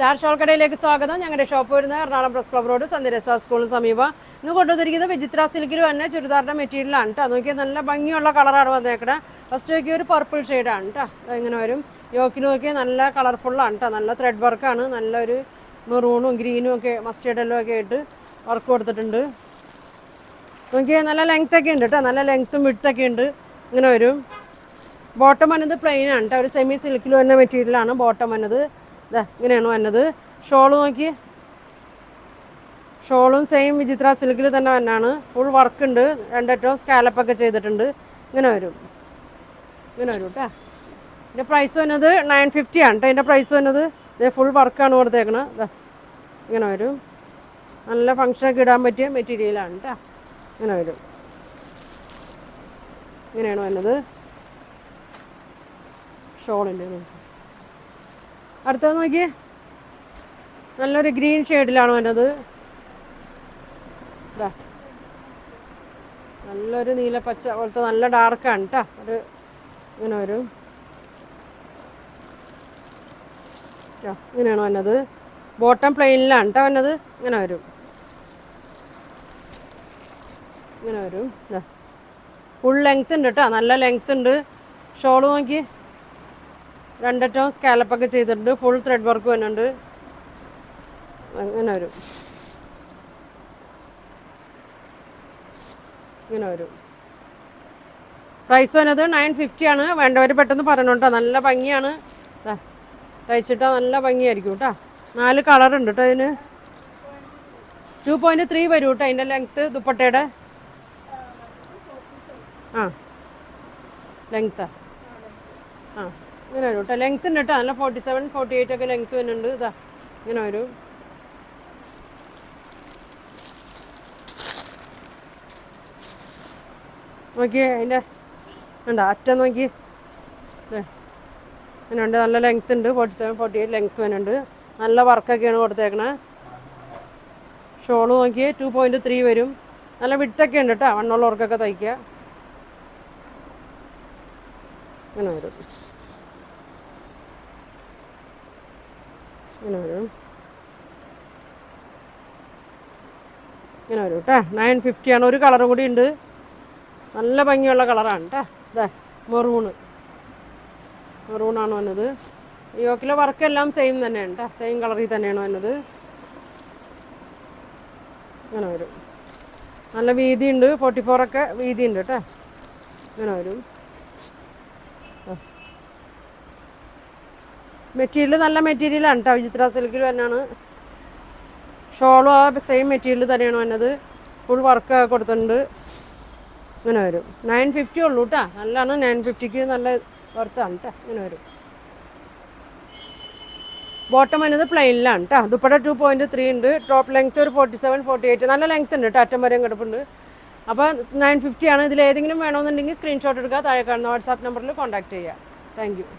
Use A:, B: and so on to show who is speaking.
A: Star shawl കടയിലേക്ക് സ്വാഗതം. ഞങ്ങളുടെ ഷോപ്പ് വരുന്നത് എറണാകുളം പ്രസ് ക്ലബ് റോഡ് സന്ധ്യരസ സ്കൂളിന് സമീപം. ഇന്ന് കൊണ്ടുവന്നിരിക്കുന്നത് വിചിത്ര സിൽക്കിൽ തന്നെ ചുരിദാറിൻ്റെ മെറ്റീരിയലാണ് കേട്ടോ. നോക്കിയാൽ നല്ല ഭംഗിയുള്ള കളറാണ് വന്നേക്കണേ. ഫസ്റ്റ് നോക്കിയ ഒരു പർപ്പിൾ ഷെയ്ഡാണ് കേട്ടോ. ഇങ്ങനെ വരും. യോക്കിൽ നോക്കിയാൽ നല്ല കളർഫുള്ളാണ് കേട്ടോ. നല്ല ത്രെഡ് വർക്കാണ്. നല്ലൊരു മെറൂണും ഗ്രീനും ഒക്കെ മസ്റ്റേർഡ് യെല്ലോ ഒക്കെ ആയിട്ട് വർക്ക് കൊടുത്തിട്ടുണ്ട്. നോക്കിയാൽ നല്ല ലെങ്ത് ഒക്കെ ഉണ്ട് കേട്ടോ. നല്ല ലെങ്ത്തും വിഡ്ത്തൊക്കെ ഉണ്ട്. ഇങ്ങനെ വരും. ബോട്ടം വന്നത് പ്ലെയിൻ ആണ് കേട്ടോ. ഒരു സെമി സിൽക്കിൽ വരുന്ന മെറ്റീരിയലാണ് ബോട്ടം വന്നത്. ഇതാ ഇങ്ങനെയാണ് വന്നത്. ഷോള് നോക്കി, ഷോളും സെയിം വിചിത്ര സിൽക്കിൽ തന്നെ വന്നാണ്. ഫുൾ വർക്ക് ഉണ്ട്. രണ്ടറ്റവും സ്കാലപ്പൊക്കെ ചെയ്തിട്ടുണ്ട്. ഇങ്ങനെ വരും, ഇങ്ങനെ വരും കേട്ടോ. ഇതിൻ്റെ പ്രൈസ് വന്നത് 950 ആണ് കേട്ടോ. ഇതിൻ്റെ പ്രൈസ് വന്നത് ഇത് ഫുൾ വർക്കാണ് കൊടുത്തേക്കണത്. ഇതാ ഇങ്ങനെ വരും. നല്ല ഫങ്ഷനൊക്കെ ഇടാൻ പറ്റിയ മെറ്റീരിയലാണ് കേട്ടോ. ഇങ്ങനെ വരും. ഇങ്ങനെയാണ് വന്നത് ഷോളിൻ്റെ. അടുത്തത് നോക്കിയേ, നല്ലൊരു ഗ്രീൻ ഷെയ്ഡിലാണ് വന്നത്. ഇതാ നല്ലൊരു നീലപ്പച്ച പോലത്തെ നല്ല ഡാർക്കാണ് കേട്ടോ. ഒരു ഇങ്ങനെ വരും. ഇങ്ങനെയാണ് വന്നത്. ബോട്ടം പ്ലെയിനിലാണ് കേട്ടോ വന്നത്. ഇങ്ങനെ വരും, ഇങ്ങനെ വരും. ഇതാ ഫുൾ ലെങ്ത് ഉണ്ട് കേട്ടോ. നല്ല ലെങ്ത് ഉണ്ട്. ഷോള് നോക്കി, രണ്ടറ്റവും സ്കാലപ്പൊക്കെ ചെയ്തിട്ടുണ്ട്. ഫുൾ ത്രെഡ് വർക്ക് വരുന്നുണ്ട്. ഇങ്ങനെ വരും, ഇങ്ങനെ വരും. പ്രൈസ് വന്നത് 950 ആണ്. വേണ്ടവർ പെട്ടെന്ന് പറഞ്ഞോട്ടോ. നല്ല ഭംഗിയാണ്. തയ്ച്ചിട്ടാൽ നല്ല ഭംഗിയായിരിക്കും കേട്ടോ. 4 കളറുണ്ട് കേട്ടോ. അതിന് 2.3 വരും കേട്ടോ അതിൻ്റെ ലെങ്ത്ത്. ദുപ്പട്ടയുടെ ലെങ്ത്താ. ഇങ്ങനെ വരും കേട്ടോ. ലെങ്ത്ത് ഉണ്ട് കേട്ടോ. നല്ല 47, 48 ഒക്കെ ലെങ്ത്ത് വരുന്നുണ്ട്. ഇതാ ഇങ്ങനെ വരും. നോക്കിയേ അതിൻ്റെ ഉണ്ടോ അറ്റം നോക്കി. അങ്ങനെയുണ്ട്. നല്ല ലെങ്ത്ത് ഉണ്ട്. 47, 48 ലെങ്ത്ത് വരുന്നുണ്ട്. നല്ല വർക്കൊക്കെയാണ് കൊടുത്തേക്കണേ. ഷോള് നോക്കിയേ 2.3 വരും. നല്ല വിഡ്ത്തൊക്കെ ഉണ്ട് കേട്ടോ. വണ്ണമുള്ളവർക്കൊക്കെ തയ്ക്കുക. ഇങ്ങനെ വരും, ഇങ്ങനെ വരും, ഇങ്ങനെ വരും കേട്ടോ. 950 ആണ്. ഒരു കളറും കൂടി ഉണ്ട്. നല്ല ഭംഗിയുള്ള കളറാണ് കേട്ടോ. ഇതാ മെറൂണാണ് വന്നത്. യോക്കിലെ വർക്കെല്ലാം സെയിം തന്നെയാണ് കേട്ടോ. സെയിം കളറിൽ തന്നെയാണ് വന്നത്. ഇങ്ങനെ വരും. നല്ല വീതിയുണ്ട്. 44 ഒക്കെ വീതിയുണ്ട് കേട്ടോ. ഇങ്ങനെ വരും. മെറ്റീരിയൽ നല്ല മെറ്റീരിയലാണ് കേട്ടോ. വിചിത്ര സിൽക്കിൽ തന്നെയാണ്. ഷോളും ആ സെയിം മെറ്റീരിയൽ തന്നെയാണ് വന്നത്. ഫുൾ വർക്ക് കൊടുത്തിട്ടുണ്ട്. ഇങ്ങനെ വരും. 950 ഉള്ളൂ കേട്ടോ. നല്ലതാണ്. 950ക്ക് നല്ല വർത്താണ് കേട്ടോ. ഇങ്ങനെ വരും. ബോട്ടം വന്നത് പ്ലെയിനിലാണ് കേട്ടോ. ദുപ്പട്ട 2.3 ഉണ്ട്. ടോപ്പ് ലെങ്ത്ത് ഒരു 47, 48 നല്ല ലെങ്ത്ത് ഉണ്ട് കേട്ടോ. അറ്റം വരെയും കിടപ്പുണ്ട്. അപ്പോൾ 950 ആണ്. ഇതിൽ ഏതെങ്കിലും വേണമെന്നുണ്ടെങ്കിൽ സ്ക്രീൻഷോട്ട് എടുക്കുക. താഴെ കാണുന്ന വാട്സാപ്പ് നമ്പറിൽ കോൺടാക്ട് ചെയ്യുക. Thank you.